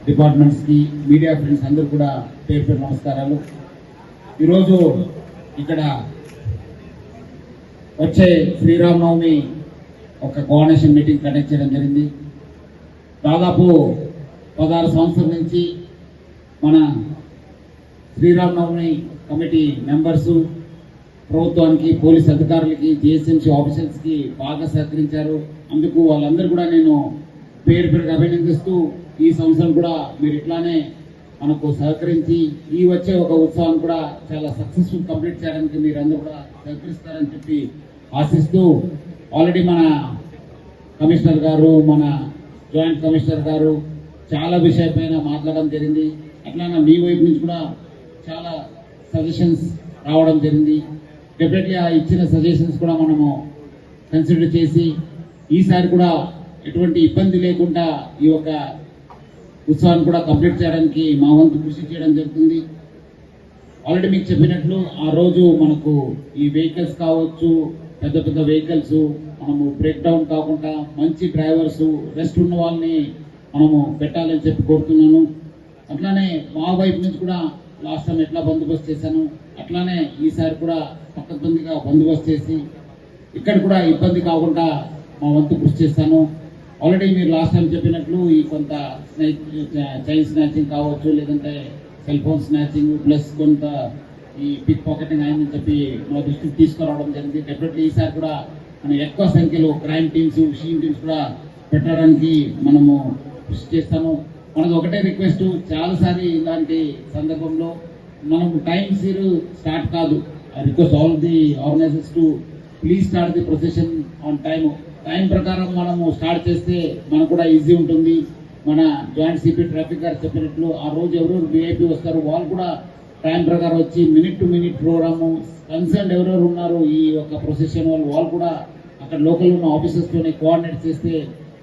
డిపార్ట్మెంట్స్కి, media friends అందరూ కూడా పేరు పేరు నమస్కారాలు. ఈరోజు ఇక్కడ వచ్చే శ్రీరామనవమి ఒక కోఆర్డినేషన్ మీటింగ్ కండక్ట్ చేయడం జరిగింది. దాదాపు 16 సంవత్సరాల నుంచి మన శ్రీరామనవమి కమిటీ మెంబర్సు ప్రభుత్వానికి, పోలీస్ అధికారులకి, జిహెచ్ఎంసీ ఆఫీసర్స్కి బాగా సహకరించారు. అందుకు వాళ్ళందరూ కూడా నేను పేరు పేరుగా అభినందిస్తూ, ఈ సంవత్సరం కూడా మీరు ఇట్లానే మనకు సహకరించి ఈ వచ్చే ఒక ఉత్సవాన్ని కూడా చాలా సక్సెస్ఫుల్ కంప్లీట్ చేయడానికి మీరందరూ కూడా సహకరిస్తారని చెప్పి ఆశిస్తూ, ఆల్రెడీ మన కమిషనర్ గారు, మన జాయింట్ కమిషనర్ గారు చాలా విషయాలపైన మాట్లాడడం జరిగింది. అట్లానే మీ వైపు నుంచి కూడా చాలా సజెషన్స్ రావడం జరిగింది. డెఫినెట్లీ ఆ ఇచ్చిన సజెషన్స్ కూడా మనము కన్సిడర్ చేసి ఈసారి కూడా ఎటువంటి ఇబ్బంది లేకుండా ఈ యొక్క ఉత్సవాన్ని కూడా కంప్లీట్ చేయడానికి మా వంతు కృషి చేయడం జరుగుతుంది. ఆల్రెడీ మీకు చెప్పినట్లు ఆ రోజు మనకు ఈ వెహికల్స్ కావచ్చు, పెద్ద పెద్ద వెహికల్స్ మనము బ్రేక్ డౌన్ కాకుండా మంచి డ్రైవర్స్, రెస్ట్ ఉన్న వాళ్ళని మనము పెట్టాలని చెప్పి కోరుతున్నాను. అట్లానే మా వైపు నుంచి కూడా లాస్ట్ టైం ఎట్లా బందోబస్తు చేశాను అట్లానే ఈసారి కూడా పక్కబందిగా బందోబస్తు చేసి ఇక్కడ కూడా ఇబ్బంది కాకుండా మా వంతు కృషి చేస్తాను. ఆల్రెడీ మీరు లాస్ట్ టైం చెప్పినట్లు ఈ కొంత చైన్ స్నాచింగ్ కావచ్చు, లేదంటే సెల్ ఫోన్ స్నాచింగ్ ప్లస్ కొంత ఈ పిక్ పాకెటింగ్ అయిందని చెప్పి మా దృష్టికి తీసుకురావడం జరిగింది. డెఫినెట్లీ ఈసారి కూడా మనం ఎక్కువ సంఖ్యలో క్రైమ్ టీమ్స్, షీన్ టీమ్స్ కూడా పెట్టడానికి మనము కృషి చేస్తాను. మనది ఒకటే రిక్వెస్ట్, చాలాసారి ఇలాంటి సందర్భంలో మనం టైం సీరు స్టార్ట్ కాదు. I request all the organisers to please start the procession on time ప్రకారం మనము స్టార్ట్ చేస్తే మనకు కూడా ఈజీ ఉంటుంది. మన జాయింట్ సిపి ట్రాఫిక్ గారు చెప్పినట్లు ఆ రోజు ఎవరెవరు విఐపి వస్తారు వాళ్ళు కూడా టైం ప్రకారం వచ్చి minute to minute programme, concern ఎవరెవరు ఉన్నారు ఈ యొక్క ప్రొసెషన్ వాళ్ళు కూడా అక్కడ లోకల్ ఉన్న ఆఫీసర్స్తోనే కోఆర్డినేట్ చేస్తే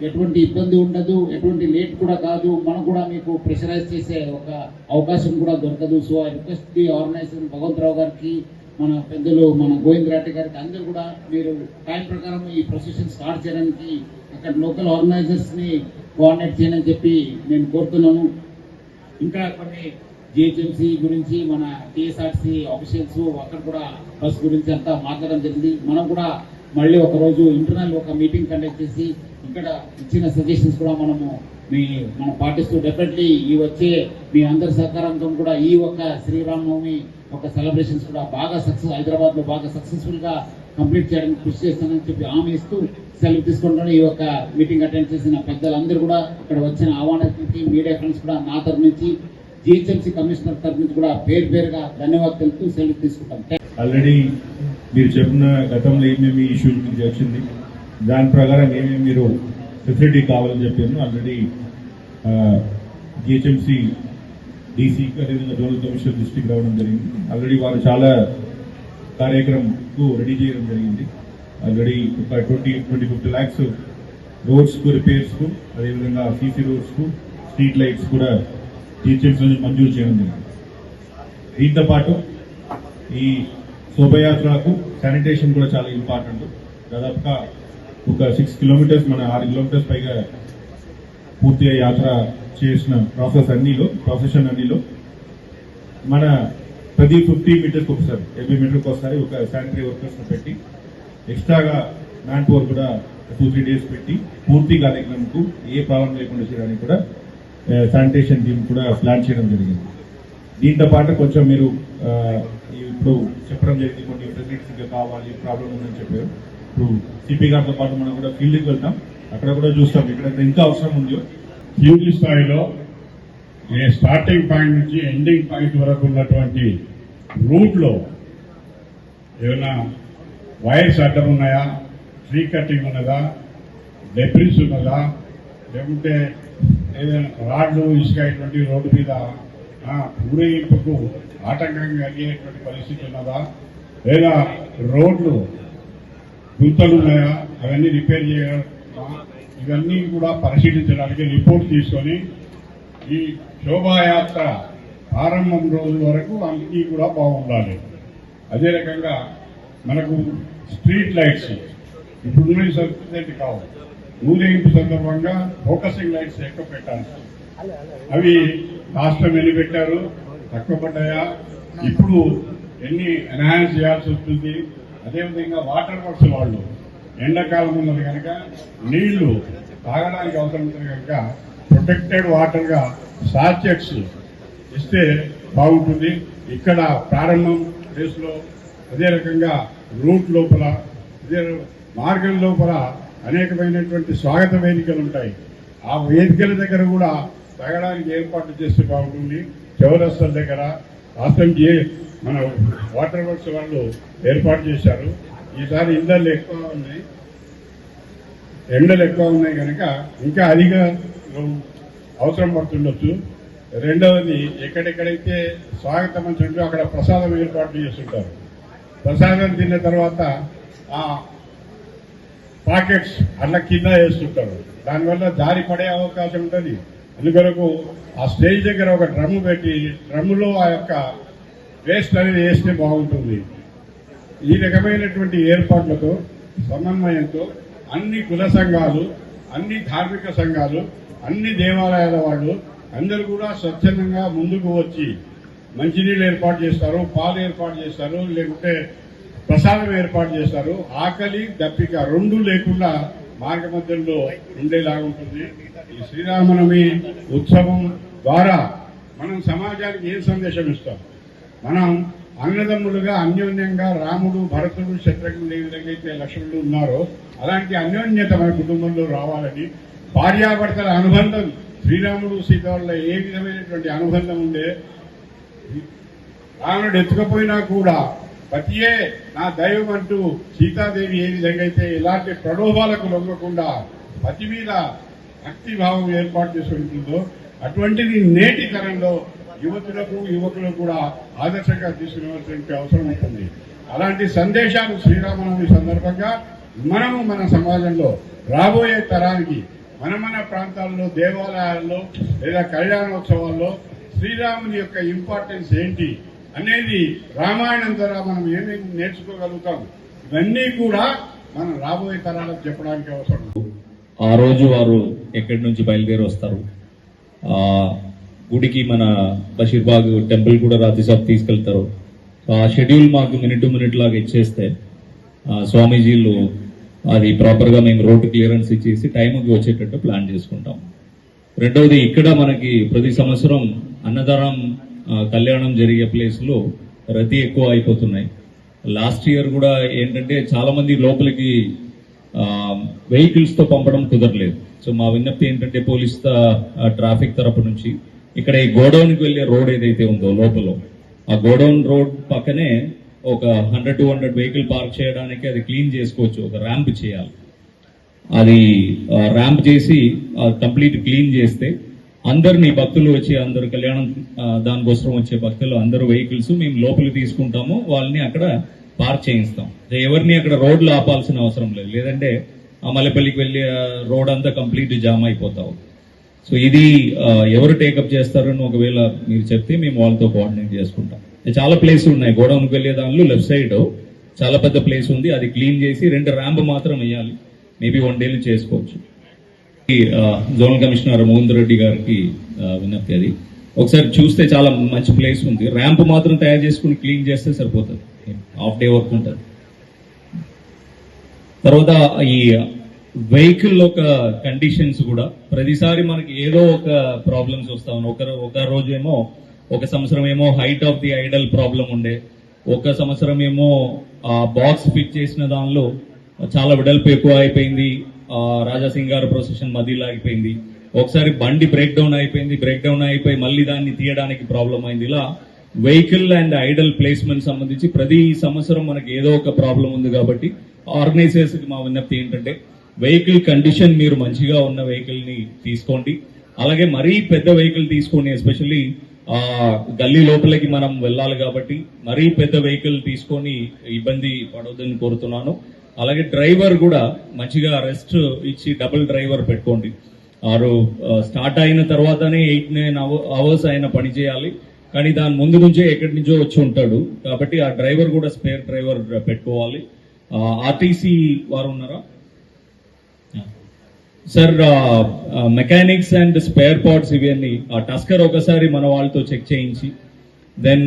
ఎటువంటి ఇబ్బంది ఉండదు, ఎటువంటి లేట్ కూడా కాదు, మనం కూడా మీకు ప్రెషరైజ్ చేసే ఒక అవకాశం కూడా దొరకదు. So I request the organisation, Bhagavantarao గారికి, మన పెద్దలు, మన గోవిందరెడ్డి గారికి అందరూ కూడా మీరు టైం ప్రకారం ఈ ప్రొసెషన్ స్టార్ట్ చేయడానికి అక్కడ లోకల్ ఆర్గనైజర్స్ని కోఆర్డినేట్ చేయని చెప్పి నేను కోరుతున్నాను. ఇంకా కొన్ని జిహెచ్ఎంసీ గురించి, మన టీఎస్ఆర్సీ ఆఫీషియల్స్ అక్కడ కూడా బస్ గురించి అంతా మాట్లాడడం జరిగింది. మనం కూడా మళ్ళీ ఒకరోజు ఇంటర్నల్ ఒక మీటింగ్ కండక్ట్ చేసి ఇక్కడ ఇచ్చిన సజెషన్స్ కూడా మనం పాటిస్తూ డెఫినెట్లీ ఈ వచ్చే మీ అందరి సహకారంతో కూడా ఈ ఒక్క శ్రీరామనవమి ఒక సెలబ్రేషన్స్ కూడా బాగా హైదరాబాద్లో బాగా సక్సెస్ఫుల్గా కంప్లీట్ చేయడానికి కృషి చేస్తానని చెప్పి హామీ ఇస్తూ సెలవు తీసుకుంటాను. ఈ యొక్క మీటింగ్ అటెండ్ చేసిన పెద్దలందరూ కూడా, ఇక్కడ వచ్చిన ఆహ్వానానికి మీడియా ఫ్రెండ్స్ కూడా నా తరఫు నుంచి, జిహెచ్ఎంసీ కమిషనర్ తరఫు నుంచి కూడా పేరు పేరుగా ధన్యవాదాలు తెలుపుతూ సెలవు తీసుకుంటాం. ఆల్రెడీ మీరు చెప్పిన గతంలో ఏమేమి ఇష్యూస్ మీకు వచ్చింది, దాని ప్రకారం ఏమేమి మీరు ఫెసిలిటీ కావాలని చెప్పాను. ఆల్రెడీ జిహెచ్ఎంసీ డీసీ అదేవిధంగా జోనల్ కమిషనర్ దృష్టికి రావడం జరిగింది. ఆల్రెడీ వారు చాలా కార్యక్రమంకు రెడీ చేయడం జరిగింది. ఆల్రెడీ ఒక 20-25 lakhs రోడ్స్కు రిపేర్స్కు, అదేవిధంగా సీసీ రోడ్స్కు, స్ట్రీట్ లైట్స్ కూడా జిహెచ్ఎంసీ నుంచి మంజూరు చేయడం జరిగింది. దీంతో పాటు ఈ శోభయాత్రకు శానిటేషన్ కూడా చాలా ఇంపార్టెంట్. దాదాపుగా ఒక 6 kilometers, మన 6 kilometers పైగా పూర్తిగా యాత్ర చేసిన ప్రొసెషన్ అన్నిలో మన ప్రతి 50 meters ఒకసారి, 80 meters ఒకసారి ఒక శానిటరీ వర్కర్స్ పెట్టి, ఎక్స్ట్రాగా మ్యాన్ పవర్ కూడా 2-3 days పెట్టి పూర్తి కార్యక్రమంకు ఏ ప్రాబ్లం లేకుండా చేయడానికి కూడా శానిటేషన్ టీమ్ కూడా ప్లాన్ చేయడం జరిగింది. దీంతో పాటు కొంచెం మీరు ఇప్పుడు చెప్పడం జరిగింది, కొన్ని ఫెసిలిటీస్ ఇంకా కావాలి, ప్రాబ్లం ఉందని చెప్పారు. ఇప్పుడు సిపి గారితో పాటు మనం కూడా ఫీల్డ్కి వెళ్తాం, అక్కడ కూడా చూస్తాం ఇక్కడ ఇంకా అవసరం ఉందో. పూర్తి స్థాయిలో స్టార్టింగ్ పాయింట్ నుంచి ఎండింగ్ పాయింట్ వరకు ఉన్నటువంటి రూట్లో ఏమైనా వైర్స్ అడ్డం ఉన్నాయా, ట్రీ కటింగ్ ఉన్నదా, డెబ్రిస్ ఉన్నదా, లేకుంటే ఏదైనా రాడ్లు, ఇసుక ఇటువంటి రోడ్డు మీద ఊరేగింపుకు ఆటంకంగా కలిగేటువంటి పరిస్థితి ఉన్నదా, లేదా రోడ్లు గుంతలు ఉన్నాయా, అవన్నీ రిపేర్ చేయడం, ఇవన్నీ కూడా పరిశీలించడానికి రిపోర్ట్ తీసుకొని ఈ శోభాయాత్ర ప్రారంభం రోజు వరకు అన్నీ కూడా బాగుండాలి. అదే రకంగా మనకు స్ట్రీట్ లైట్స్ ఇప్పుడు సరిపోయేది కావు, ఊరేగింపు సందర్భంగా ఫోకసింగ్ లైట్స్ ఎక్కువ పెట్టాలి. అవి లాస్ట్ టైం ఎన్ని పెట్టారు, తక్కువ పడ్డాయా, ఇప్పుడు ఎన్ని ఎన్హాన్స్ చేయాల్సి వస్తుంది. అదేవిధంగా వాటర్ వర్క్స్ వాళ్ళు ఎండాకాలం ఉన్నది కనుక నీళ్లు తాగడానికి అవసరం ఉంటుంది కనుక ప్రొటెక్టెడ్ వాటర్గా సాచెట్స్ ఇస్తే బాగుంటుంది. ఇక్కడ ప్రారంభం ప్లేస్లో అదే రకంగా రూట్ లోపల అదే మార్గం లోపల అనేకమైనటువంటి స్వాగత వేదికలు ఉంటాయి. ఆ వేదికల దగ్గర కూడా తాగడానికి ఏర్పాట్లు చేస్తే బాగుంటుంది. చౌరస్తల దగ్గర రాష్ట్రంకి మన వాటర్ వర్క్స్ వాళ్ళు ఏర్పాటు చేశారు. ఈసారి ఎండలు ఎక్కువ ఉన్నాయి కనుక ఇంకా అధిక అవసరం పడుతుండొచ్చు. రెండవది, ఎక్కడెక్కడైతే స్వాగతం అని ఉంటుందో అక్కడ ప్రసాదం ఏర్పాటు చేస్తుంటారు. ప్రసాదం తిన్న తర్వాత ఆ పాకెట్స్ అట్లా కింద వేస్తుంటారు. దానివల్ల జారి పడే అవకాశం ఉంటుంది. అందుకొరకు ఆ స్టేజ్ దగ్గర ఒక డ్రమ్ము పెట్టి డ్రమ్ములో ఆ యొక్క వేస్ట్ అనేది వేస్తే బాగుంటుంది. ఈ రకమైనటువంటి ఏర్పాట్లతో సమన్వయంతో అన్ని కుల సంఘాలు, అన్ని ధార్మిక సంఘాలు, అన్ని దేవాలయాల వాళ్ళు అందరూ కూడా స్వచ్ఛందంగా ముందుకు వచ్చి మంచినీళ్ళు ఏర్పాటు చేస్తారు, పాలు ఏర్పాటు చేస్తారు, లేకుంటే ప్రసాదం ఏర్పాటు చేస్తారు. ఆకలి దప్పిక రెండు లేకుండా మార్గ మధ్యలో ఉండేలాగా ఉంటుంది. ఈ శ్రీరామనవమి ఉత్సవం ద్వారా మనం సమాజానికి ఏం సందేశం ఇస్తాం? మనం అన్నదమ్ములుగా అన్యోన్యంగా రాముడు, భరతుడు, శత్రుఘ్నుడు ఏ విధంగా అయితే లక్ష్మణుడు ఉన్నారో అలాంటి అన్యోన్యత మన కుటుంబంలో రావాలని, భార్యాభర్తల అనుబంధం శ్రీరాముడు సీత వల్ల ఏ విధమైనటువంటి అనుబంధం ఉండే, రాముడు ఎత్తుకపోయినా కూడా పతియే నా దైవం అంటూ సీతాదేవి ఏ విధంగా అయితే ఎలాంటి ప్రలోభాలకు లొంగకుండా పతి మీద భక్తి భావం ఏర్పాటు చేసుకుంటుందో అటువంటిది నేటి తరంలో యువతులకు యువకులకు కూడా ఆదర్శంగా తీసుకునేటువంటి అవసరం ఉంటుంది. అలాంటి సందేశాలు శ్రీరామనవమి సందర్భంగా మనము మన సమాజంలో రాబోయే తరానికి మన ప్రాంతాల్లో దేవాలయాల్లో లేదా కళ్యాణోత్సవాల్లో శ్రీరాముని యొక్క ఇంపార్టెన్స్ ఏంటి అనేది రామాయణం ద్వారా మనం ఏమేమి నేర్చుకోగలుగుతాం, ఇవన్నీ కూడా మనం రాబోయే తరాలకు చెప్పడానికి అవసరం. ఆ రోజు వారు ఎక్కడి నుంచి బయలుదేరి వస్తారు, గుడికి మన బషీర్బాగ్ టెంపుల్ కూడా రాత్రి సాబ్ తీసుకెళ్తారు. ఆ షెడ్యూల్ మాకు మినిట్ టు మినిట్ లాగా ఇచ్చేస్తే స్వామీజీలు అది ప్రాపర్గా మేము రోడ్డు క్లియరెన్స్ ఇచ్చేసి టైంకి వచ్చేటట్టు ప్లాన్ చేసుకుంటాం. రెండవది, ఇక్కడ మనకి ప్రతి సంవత్సరం అన్నదానం కళ్యాణం జరిగే ప్లేస్లో రద్దీ ఎక్కువ అయిపోతున్నాయి. లాస్ట్ ఇయర్ కూడా ఏంటంటే చాలా మంది లోపలికి వెహికల్స్ తో పంపడం కుదరలేదు. సో మా విజ్ఞప్తి ఏంటంటే పోలీస్ ట్రాఫిక్ తరపు నుంచి ఇక్కడ ఈ గోడౌన్ కి వెళ్లే రోడ్ ఏదైతే ఉందో లోపల ఆ గోడౌన్ రోడ్ పక్కనే ఒక 100-200 వెహికల్ పార్క్ చేయడానికి అది క్లీన్ చేసుకోవచ్చు. ఒక ర్యాంప్ చేయాలి. అది ర్యాంప్ చేసి కంప్లీట్ క్లీన్ చేస్తే అందరినీ భక్తులు వచ్చి అందరు కళ్యాణం దానికోసం వచ్చే భక్తులు అందరూ వెహికల్స్ మేము లోపలికి తీసుకుంటాము, వాళ్ళని అక్కడ పార్క్ చేయిస్తాం. ఎవరిని అక్కడ రోడ్లు ఆపాల్సిన అవసరం లేదు, లేదంటే ఆ మల్లెపల్లికి వెళ్ళి రోడ్ అంతా కంప్లీట్ జామ్ అయిపోతావు. సో ఇది ఎవరు టేకప్ చేస్తారని ఒకవేళ మీరు చెప్తే మేము వాళ్ళతో కోఆర్డినేట్ చేసుకుంటాం. చాలా ప్లేస్ ఉన్నాయి గోడౌన్కి వెళ్ళే దానిలో లెఫ్ట్ సైడ్ చాలా పెద్ద ప్లేస్ ఉంది, అది క్లీన్ చేసి 2 ర్యాంప్ మాత్రం వేయాలి. మేబీ 1 డే చేసుకోవచ్చు. జోనల్ కమిషనర్ మోహన్ రెడ్డి గారికి విన్నప్తి, అది ఒకసారి చూస్తే చాలా మంచి ప్లేస్ ఉంది. ర్యాంప్ మాత్రం తయారు చేసుకుని క్లీన్ చేస్తే సరిపోతుంది, హాఫ్ డే వర్క్ ఉంటుంది. తర్వాత ఈ వెహికల్ ఒక కండిషన్స్ కూడా ప్రతిసారి మనకి ఏదో ఒక ప్రాబ్లమ్స్ వస్తా ఉన్నాయి. ఒక రోజు ఏమో ఒక సంవత్సరం ఏమో height of the Idol problem ఉండే, ఒక సంవత్సరం ఏమో బాక్స్ ఫిట్ చేసిన దానిలో చాలా వెడల్పు ఎక్కువ అయిపోయింది, రాజాసింగ్ గారు ప్రొసెషన్ మధ్యలో ఆగిపోయింది. ఒకసారి బండి బ్రేక్ డౌన్ అయిపోయి మళ్ళీ దాన్ని తీయడానికి ప్రాబ్లం అయింది. ఇలా వెహికల్ అండ్ ఐడల్ ప్లేస్మెంట్ సంబంధించి ప్రతి సంవత్సరం మనకి ఏదో ఒక ప్రాబ్లం ఉంది. కాబట్టి ఆర్గనైజర్స్ కి మా విన్నప్తి ఏంటంటే వెహికల్ కండిషన్ మీరు మంచిగా ఉన్న వెహికల్ ని తీసుకోండి. అలాగే మరీ పెద్ద వెహికల్ తీసుకోండి, ఎస్పెషల్లీ గల్లీ లోపలికి మనం వెళ్ళాలి కాబట్టి మరీ పెద్ద వెహికల్ తీసుకొని ఇబ్బంది పడవద్దని కోరుతున్నాను. అలాగే డ్రైవర్ కూడా మంచిగా రెస్ట్ ఇచ్చి డబుల్ డ్రైవర్ పెట్టుకోండి. ఆరు స్టార్ట్ అయిన తర్వాతనే 8-9 అవర్స్ ఆయన పని చేయాలి, కానీ దాని ముందు నుంచే ఎక్కడి నుంచో వచ్చి ఉంటాడు. కాబట్టి ఆ డ్రైవర్ కూడా స్పేర్ డ్రైవర్ పెట్టుకోవాలి. ఆర్టీసీ వారు ఉన్నారా? Sir mechanics and spare parts ఇవన్నీ టస్కర్ ఒకసారి మన వాళ్ళతో చెక్ చేయించి దెన్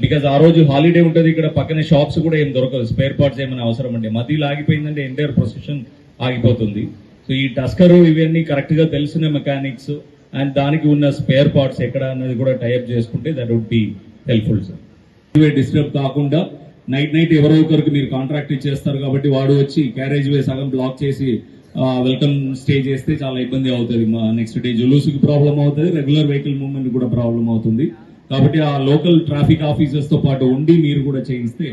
బికాజ్ ఆ రోజు హాలిడే ఉంటుంది ఇక్కడ పక్కన షాప్స్ కూడా ఏం దొరకదు, స్పేర్ పార్ట్స్ ఏమైనా అవసరం అండి, మధ్యలో ఆగిపోయిందంటే ఎంటైర్ ప్రొసెషన్ ఆగిపోతుంది. సో ఈ టస్కర్ ఇవన్నీ కరెక్ట్ గా తెలిసిన మెకానిక్స్ అండ్ దానికి ఉన్న స్పేర్ పార్ట్స్ ఎక్కడ అన్నది కూడా టైప్ చేసుకుంటే that would be helpful sir. Disturb కాకుండా నైట్ ఎవరో ఒకరికి మీరు కాంట్రాక్ట్ ఇచ్చేస్తారు కాబట్టి వాడు వచ్చి క్యారేజ్ వే సగం బ్లాక్ చేసి వెల్కమ్ స్టే చేస్తే చాలా ఇబ్బంది అవుతుంది. నెక్స్ట్ డే జులూస్కి ప్రాబ్లం అవుతుంది, రెగ్యులర్ వెహికల్ మూవ్మెంట్ కూడా ప్రాబ్లం అవుతుంది. కాబట్టి ఆ లోకల్ ట్రాఫిక్ ఆఫీసర్స్ తో పాటు ఉండి మీరు కూడా చేయిస్తే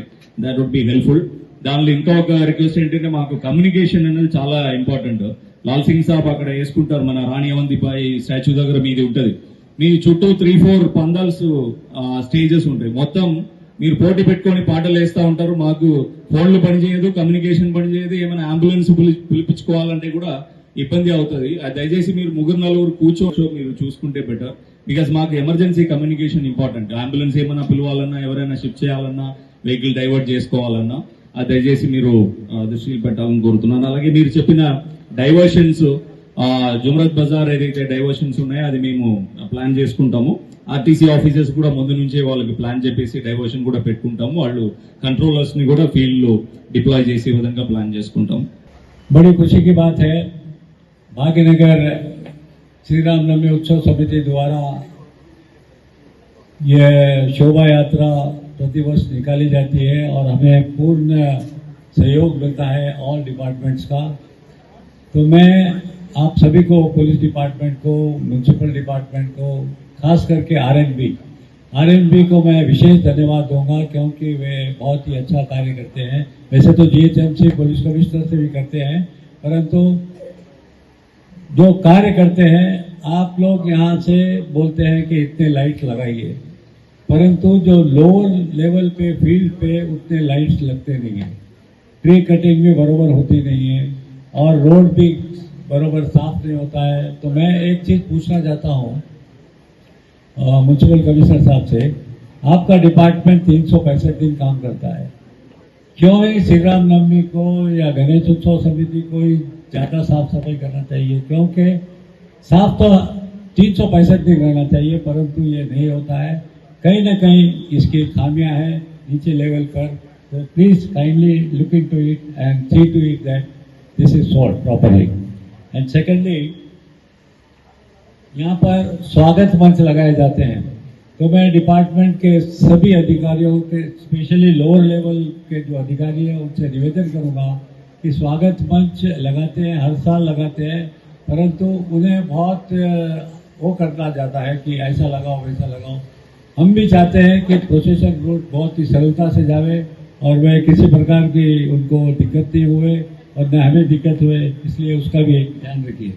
దట్ వుడ్ బి హెల్ప్ఫుల్. దానిలో ఇంకా ఒక రిక్వెస్ట్ ఏంటంటే మాకు కమ్యూనికేషన్ అనేది చాలా ఇంపార్టెంట్. లాల్ సింగ్ సాబ్ అక్కడ వేసుకుంటారు, మన రాణి అవంతిబాయి స్టాచ్యూ దగ్గర మీది ఉంటది, మీ చుట్టూ 3-4 పందాల్స్ స్టేజెస్ ఉంటాయి. మొత్తం మీరు పోటీ పెట్టుకొని పాటలు వేస్తా ఉంటారు, మాకు ఫోన్లు పనిచేయదు, కమ్యూనికేషన్ పనిచేయదు, ఏమైనా అంబులెన్స్ పిలిపించుకోవాలంటే కూడా ఇబ్బంది అవుతుంది. దయచేసి మీరు 3-4 కూర్చో మీరు చూసుకుంటే బెటర్. బికాస్ మాకు ఎమర్జెన్సీ కమ్యూనికేషన్ ఇంపార్టెంట్. అంబులెన్స్ ఏమైనా పిలవాలన్నా, ఎవరైనా షిఫ్ట్ చేయాలన్నా, వెహికల్ డైవర్ట్ చేసుకోవాలన్నా అది దయచేసి మీరు దృష్టిలో పెట్టాలని కోరుతున్నాను. అలాగే మీరు చెప్పిన డైవర్షన్స్, జుమ్రత్ బజార్ ఏదైతే డైవర్షన్స్ ఉన్నాయో అది మేము ప్లాన్ చేసుకుంటాము. ఆర్టీసీ ఆఫీసర్స్ కూడా ముందు నుంచే వాళ్ళకి ప్లాన్ చెప్పేసి డైవర్షన్ కూడా పెట్టుకుంటాము. వాళ్ళు కంట్రోలర్స్ ని కూడా ఫీల్డ్ లో డిప్లాయ్ చేసే విధంగా ప్లాన్ చేసుకుంటాము. बड़ी खुशी की बात है, भाग्यनगर श्री रामनवमी उत्सव समिति द्वारा यह शोभा यात्रा प्रतिवर्ष निकाली जाती है और हमें पूर्ण सहयोग मिलता है ऑल डिपार्टमेंट्स का. तो मैं आप सभी को, पुलिस डिपार्टमेंट को, म्यूनसिपल डिपार्टमेंट को, खास करके आरएनबी को मैं विशेष धन्यवाद दूंगा क्योंकि वे बहुत ही अच्छा कार्य करते हैं. वैसे तो जीएचएमसी पुलिस कमिश्नर से भी करते हैं, परंतु जो कार्य करते हैं, आप लोग यहाँ से बोलते हैं कि इतने लाइट लगाइए, परंतु जो लोअर लेवल पे फील्ड पे उतने लाइट्स लगते नहीं हैं, ट्री कटिंग भी बरोबर होती नहीं है और रोड भी बरोबर साफ नहीं होता है. तो मैं एक चीज पूछना चाहता हूँ म्यूनसिपल कमिश्नर साहब से, आपका डिपार्टमेंट 365 दिन काम करता है, क्यों ही श्री रामनवमी को या गणेश उत्सव समिति को ही ज्यादा साफ सफाई करना चाहिए? क्योंकि साफ तो 365 दिन रहना चाहिए, परंतु ये नहीं होता है. कहीं ना कहीं इसकी खामियां हैं नीचे लेवल पर. तो please kindly look into it and see to it that this is solved properly. And secondly, यहाँ पर स्वागत मंच लगाए जाते हैं, तो मैं डिपार्टमेंट के सभी अधिकारियों के, स्पेशली लोअर लेवल के जो अधिकारी हैं, उनसे निवेदन करूंगा कि स्वागत मंच लगाते हैं, हर साल लगाते हैं, परंतु उन्हें बहुत वो करना जाता है कि ऐसा लगाओ वैसा लगाओ. हम भी चाहते हैं कि प्रोसेशन रूट बहुत ही सरलता से जावे और वह किसी प्रकार की उनको दिक्कत नहीं हुए और न हमें दिक्कत हुए, इसलिए उसका भी एक ध्यान रखिए.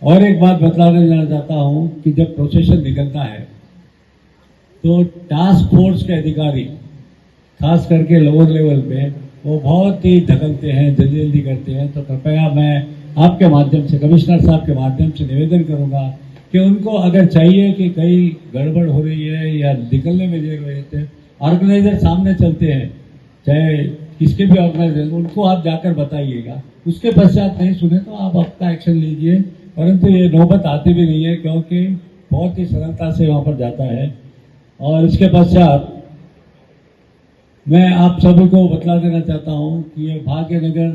और एक बात बतलाने जाना चाहता हूं कि जब प्रोसेशन निकलता है तो टास्क फोर्स के अधिकारी, खास करके लोअर लेवल पे, वो बहुत ही धकलते हैं, जल्दी जल्दी करते हैं. तो कृपया मैं आपके माध्यम से, कमिश्नर साहब के माध्यम से निवेदन करूंगा कि उनको अगर चाहिए कि कहीं गड़बड़ हो रही है या निकलने में देर हो रही है, ऑर्गेनाइजर सामने चलते हैं, चाहे किसके भी ऑर्गेनाइजर, उनको आप जाकर बताइएगा. उसके पश्चात नहीं सुने तो आप आपका एक्शन लीजिए, परंतु ये नौबत आती भी नहीं है क्योंकि बहुत ही सरलता से वहां पर जाता है. और इसके पश्चात मैं आप सभी को बतला देना चाहता हूं कि ये भाग्यनगर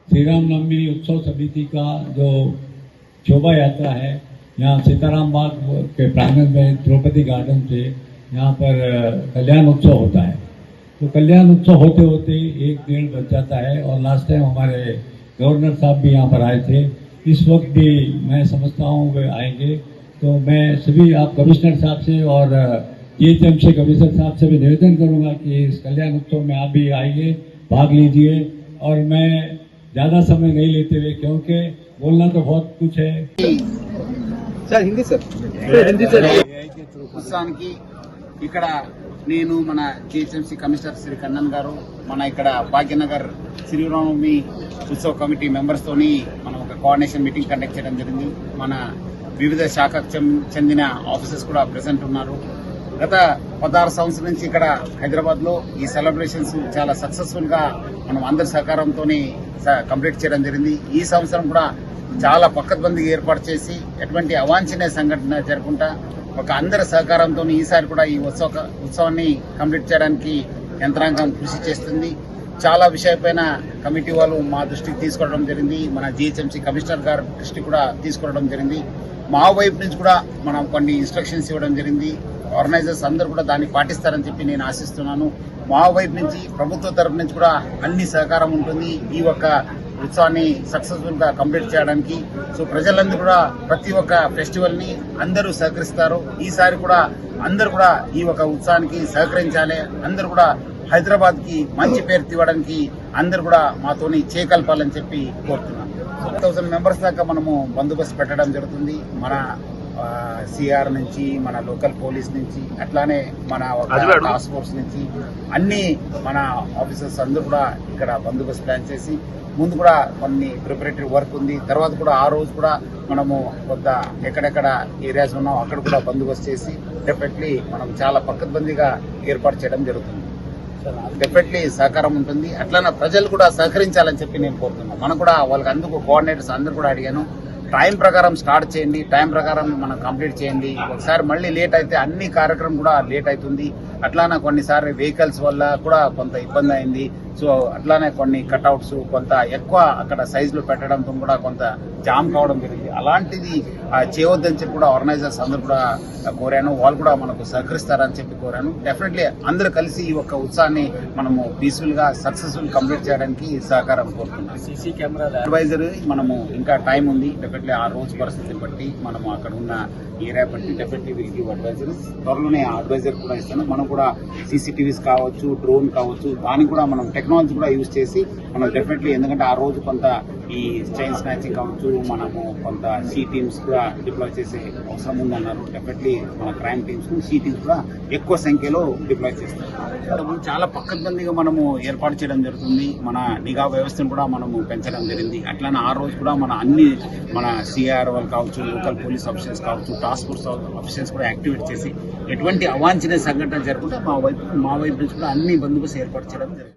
श्री रामनवमी उत्सव समिति का जो शोभा यात्रा है, यहाँ सीताराम बाग के प्रांगण में द्रौपदी गार्डन से यहाँ पर कल्याण उत्सव होता है. तो कल्याण उत्सव होते होते 1-1.5 बज जाता है और लास्ट टाइम हमारे गवर्नर साहब भी यहाँ पर आए थे. इस वक्त भी मैं समझता हूँ वे आएंगे. तो मैं सभी आप कमिश्नर साहब से और जीएचएमसी कमिश्नर साहब से भी निवेदन करूंगा कि इस कल्याण उत्सव में आप भी आइए, भाग लीजिए. और मैं ज़्यादा समय नहीं लेते हुए, क्योंकि बोलना तो बहुत कुछ है. ఉత్సవానికి ఇక్కడ నేను మన జిహెచ్ఎంసీ కమిషనర్ శ్రీ కన్నన్ గారు, మన ఇక్కడ భాగ్యనగర్ శ్రీరామనవమి ఉత్సవ కమిటీ మెంబర్స్ తోని మనం ఒక కోఆర్డినేషన్ మీటింగ్ కండక్ట్ చేయడం జరిగింది. మన వివిధ శాఖకు చెందిన ఆఫీసర్స్ కూడా ప్రెసెంట్ ఉన్నారు. గత 16 సంవత్సరాల నుంచి ఇక్కడ హైదరాబాద్ లో ఈ సెలబ్రేషన్స్ చాలా సక్సెస్ఫుల్ గా మనం అందరి సహకారంతో కంప్లీట్ చేయడం జరిగింది. ఈ సంవత్సరం కూడా చాలా పక్కబందిగా ఏర్పాటు చేసి ఎటువంటి అవాంఛనీయ సంఘటన జరగకుండా ఒక అందరి సహకారంతో ఈసారి కూడా ఈ ఉత్సవాన్ని కంప్లీట్ చేయడానికి యంత్రాంగం కృషి చేస్తుంది. చాలా విషయాలపైన కమిటీ వాళ్ళు మా దృష్టికి తీసుకురావడం జరిగింది. మన జిహెచ్ఎంసీ కమిషనర్ గారి దృష్టికి కూడా తీసుకురావడం జరిగింది. మా వైపు నుంచి కూడా మనం కొన్ని ఇన్స్ట్రక్షన్స్ ఇవ్వడం జరిగింది. ఆర్గనైజర్స్ అందరూ కూడా దాన్ని పాటిస్తారని చెప్పి నేను ఆశిస్తున్నాను. మా వైపు నుంచి ప్రభుత్వ తరపు నుంచి కూడా అన్ని సహకారం ఉంటుంది ఈ ఒక్క ఉత్సవాన్ని సక్సెస్ఫుల్ గా కంప్లీట్ చేయడానికి. సో ప్రజలందరూ కూడా ప్రతి ఒక్క ఫెస్టివల్ ని అందరూ సహకరిస్తారు. ఈసారి కూడా అందరూ కూడా ఈ ఒక ఉత్సవానికి సహకరించాలి. అందరూ కూడా హైదరాబాద్ కి మంచి పేరు తీయడానికి అందరూ కూడా మాతోని చేయకల్పాలని చెప్పి కోరుతున్నాను. 1000 మెంబర్స్ దాకా మనము బందోబస్తు పెట్టడం జరుగుతుంది. మన సిఆర్ నుంచి, మన లోకల్ పోలీస్ నుంచి, అట్లానే మన టాస్క్ ఫోర్స్ నుంచి అన్ని మన ఆఫీసర్స్ అందరూ కూడా ఇక్కడ బందోబస్తు ప్లాన్ చేసి ముందు కూడా కొన్ని ప్రిపరేటరీ వర్క్ ఉంది. తర్వాత కూడా ఆ రోజు కూడా మనము కొంత ఎక్కడెక్కడ ఏరియాస్ ఉన్నాం అక్కడ కూడా బందోబస్తు చేసి డెఫినెట్లీ మనం చాలా పక్కబందీగా ఏర్పాటు చేయడం జరుగుతుంది. డెఫినెట్లీ సహకారం ఉంటుంది. అట్లానే ప్రజలు కూడా సహకరించాలని చెప్పి నేను కోరుతున్నాను. మనం కూడా వాళ్ళకి అందుకు కోఆర్డినేటర్స్ అందరూ కూడా అడిగాను, టైం ప్రకారం స్టార్ట్ చేయండి, టైం ప్రకారం మనం కంప్లీట్ చేయండి. ఒకసారి మళ్ళీ లేట్ అయితే అన్ని కార్యక్రమం కూడా లేట్ అవుతుంది. అట్లానే కొన్నిసార్లు వెహికల్స్ వల్ల కూడా కొంత ఇబ్బంది అయింది. సో అట్లానే కొన్ని కట్అవుట్స్ కొంత ఎక్కువ అక్కడ సైజులో పెట్టడంతో కూడా కొంత జామ్ కావడం జరిగింది. అలాంటిది చేయవద్దని చెప్పి కూడా ఆర్గనైజర్స్ అందరూ కూడా కోరాను. వాళ్ళు కూడా మనకు సహకరిస్తారని చెప్పి కోరాను. డెఫినెట్లీ అందరూ కలిసి ఈ ఒక్క ఉత్సవాన్ని మనము పీస్ఫుల్ గా సక్సెస్ఫుల్ కంప్లీట్ చేయడానికి సహకారం కోరుతున్నాం. సీసీ కెమెరా అడ్వైజర్ మనము ఇంకా టైం ఉంది. డెఫినెట్లీ ఆ రోజు పరిస్థితిని బట్టి మనము అక్కడ ఉన్న ఏరియా బట్టి డెఫినెట్లీ విల్ గివ్ అడ్వైజర్. త్వరలోనే అడ్వైజర్ కూడా ఇస్తాను. మనం కూడా సీసీటీవీస్ కావచ్చు, డ్రోన్ కావచ్చు, దానికి కూడా మనం టెక్నాలజీ కూడా యూజ్ చేసి మనం డెఫినెట్లీ, ఎందుకంటే ఆ రోజు కొంత ఈ చైన్ స్నాచింగ్ కావచ్చు, మనము కొంత సీ టీమ్స్ కూడా డిప్లాయ్ చేసే అవసరం ఉందన్నారు. డెఫినెట్లీ మన క్రైమ్ టీమ్స్, సీ టీమ్స్ కూడా ఎక్కువ సంఖ్యలో డిప్లాయ్ చేస్తారు. చాలా పక్కబందీగా మనము ఏర్పాటు చేయడం జరుగుతుంది. మన నిఘా వ్యవస్థను కూడా మనము పెంచడం జరిగింది. అట్లానే ఆ రోజు కూడా మన సిఆర్ వాళ్ళు కావచ్చు, లోకల్ పోలీస్ ఆఫీసర్స్ కావచ్చు, టాస్క్ ఫోర్స్ ఆఫీసర్స్ కూడా యాక్టివేట్ చేసి ఎటువంటి అవాంఛనీయ సంఘటన జరగకుండా మా వైపు నుంచి కూడా అన్ని బందోబస్తు ఏర్పాటు చేయడం జరిగింది.